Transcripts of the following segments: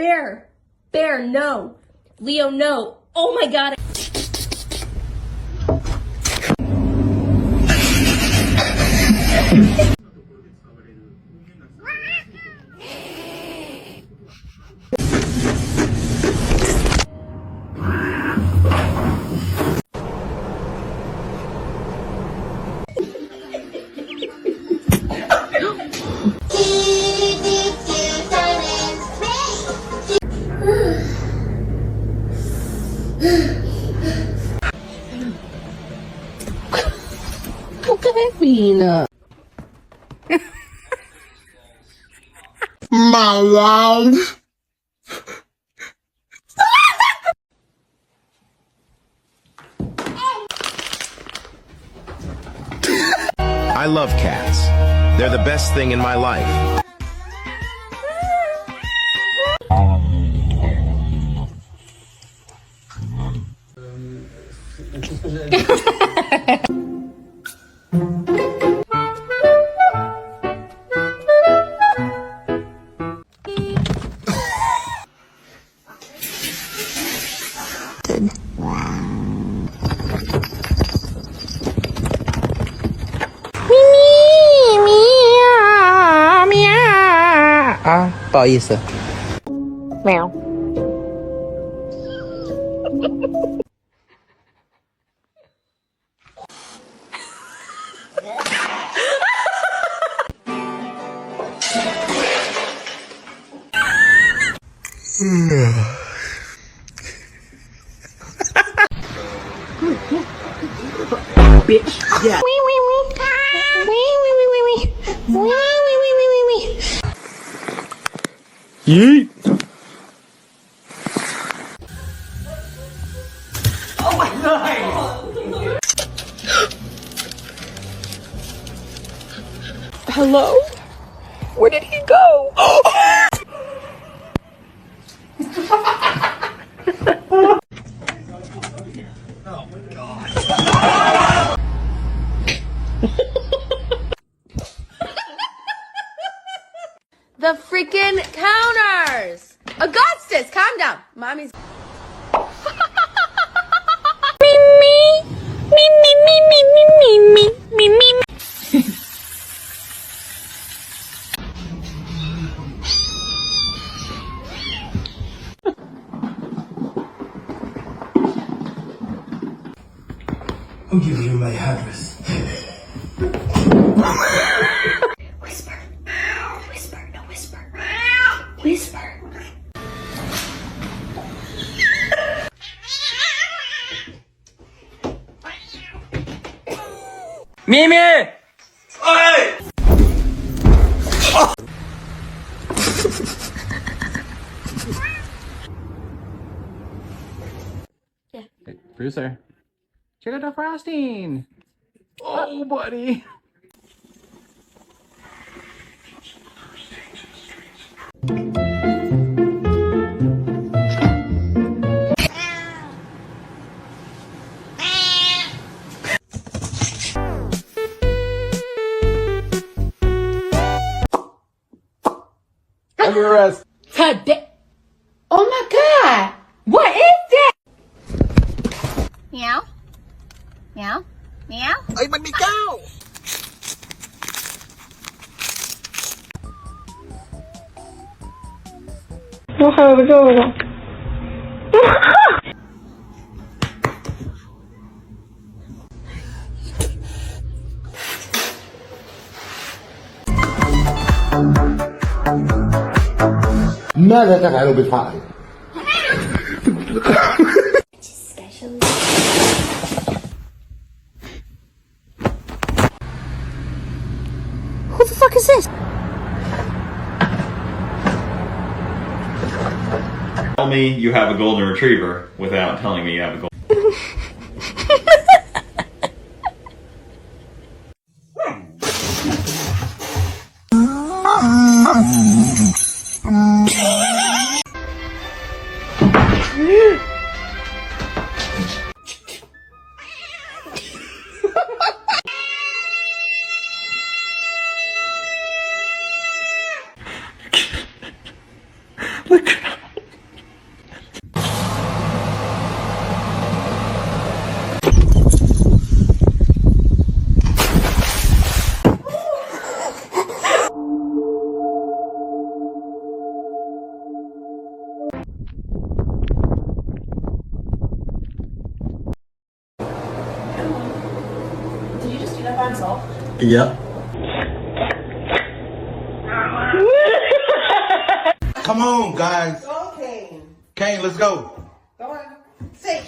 Bear. Bear, no. Leo, no. Oh my god. My love. I love cats. They're the best thing in my life. À, 不好意思。喵。Bitch, yeah. Yeet. Oh my god! Hello? Where did he go? The freaking counters! Augustus, calm down. Mommy's. I'll give you my address. Whisper. Whisper. No, whisper. Whisper. Mimi! Hey! Yeah. Hey, producer. Check out the frosting. Oh, buddy. Under arrest. Today. Oh my god! What is that? Meow. Meow. Meow. Ay, manigaw! ماذا تفعل بالفأر؟ Who the fuck is this? Tell me you have a golden retriever without telling me you have a golden. Look at him. Yep. Come on, guys. Go, Kane. Kane, let's go. Go on. Say.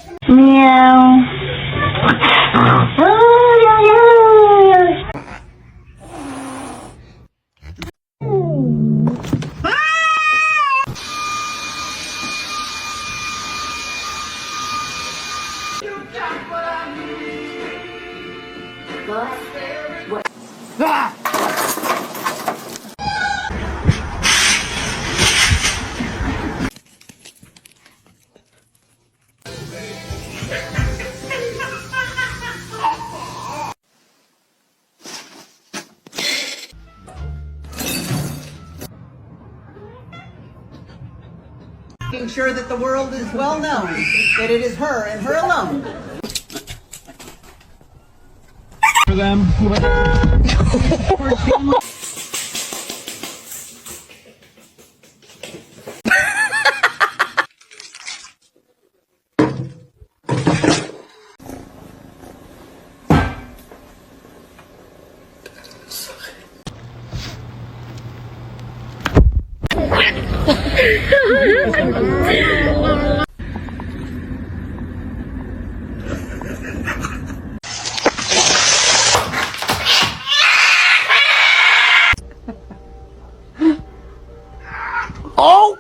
Making sure that the world is well known that it is her and her alone. For them. Oh!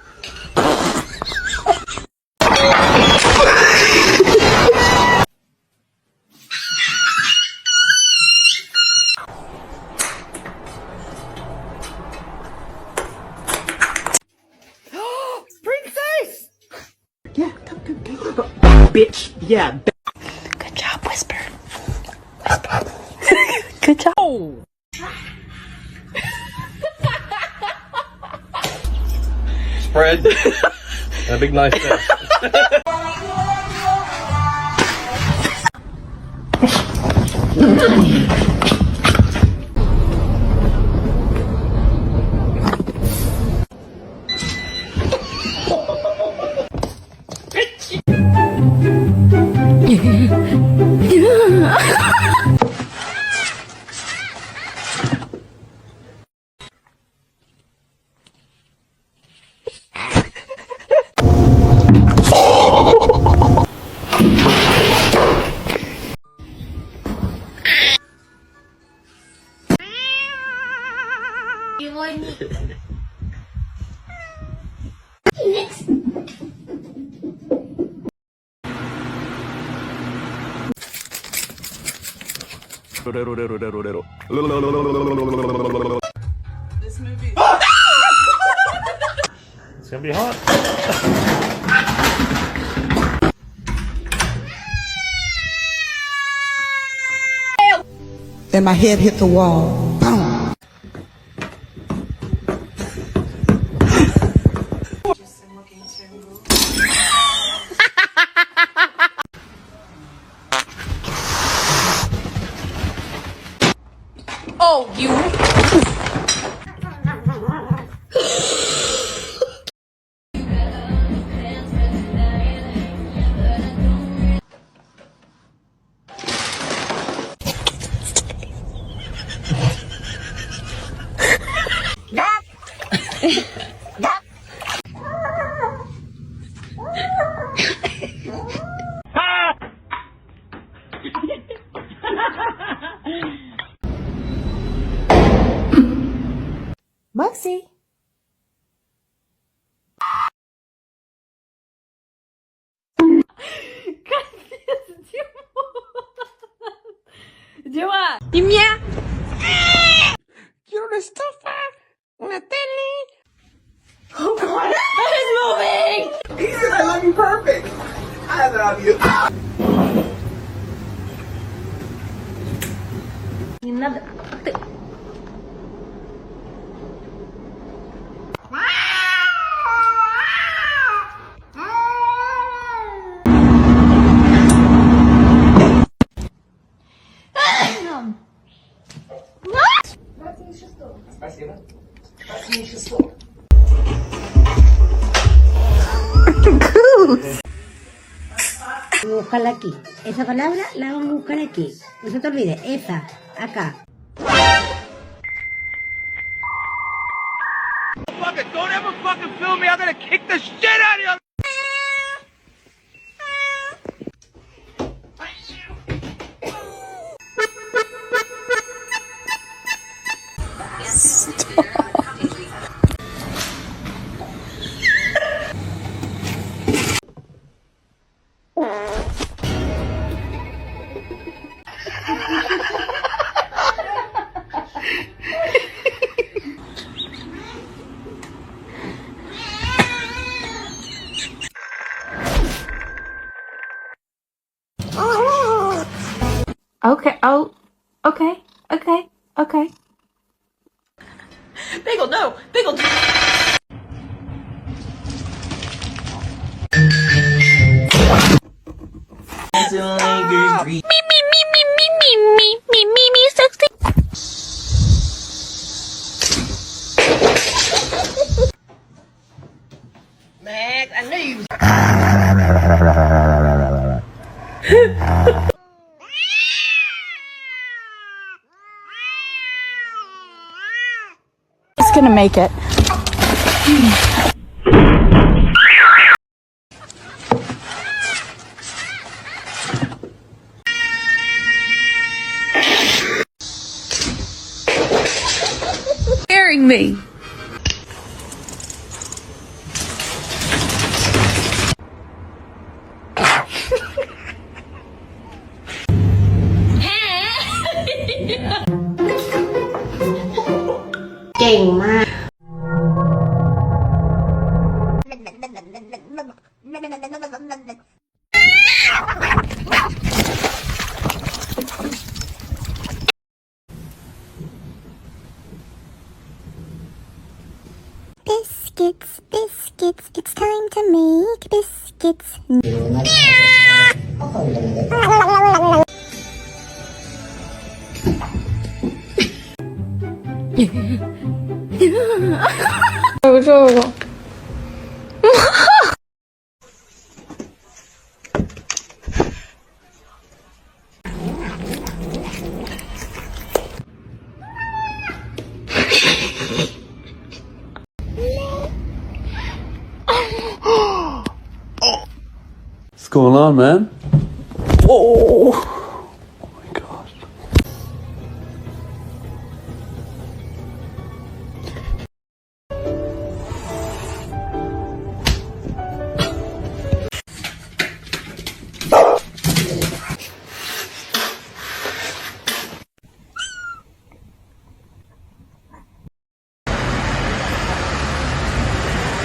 Princess! Yeah, come. Bitch, yeah. Good job, Whisper. Whisper. Good job. Oh. Spread. A big nice test. This movie. It's gonna be hot. Then my head hit the wall. Boom. Oh, you. Moxie. Lleva. Y mía. Quiero una estufa, una tele. Oh God, that is moving. He said I love you perfect. I love you. Nada. Búscala aquí. Esa palabra la vamos a buscar aquí. No se te olvide. Esa. Acá. Don't ever fucking film me. I'm gonna kick the shit out of you. Okay. Oh. Okay. Okay. Okay. Bagel, no. Bagel. Me, sexy. Max, I knew you. It's gonna make it. Scaring me. Biscuits, biscuits, it's time to make biscuits. What's going on, man? Oh.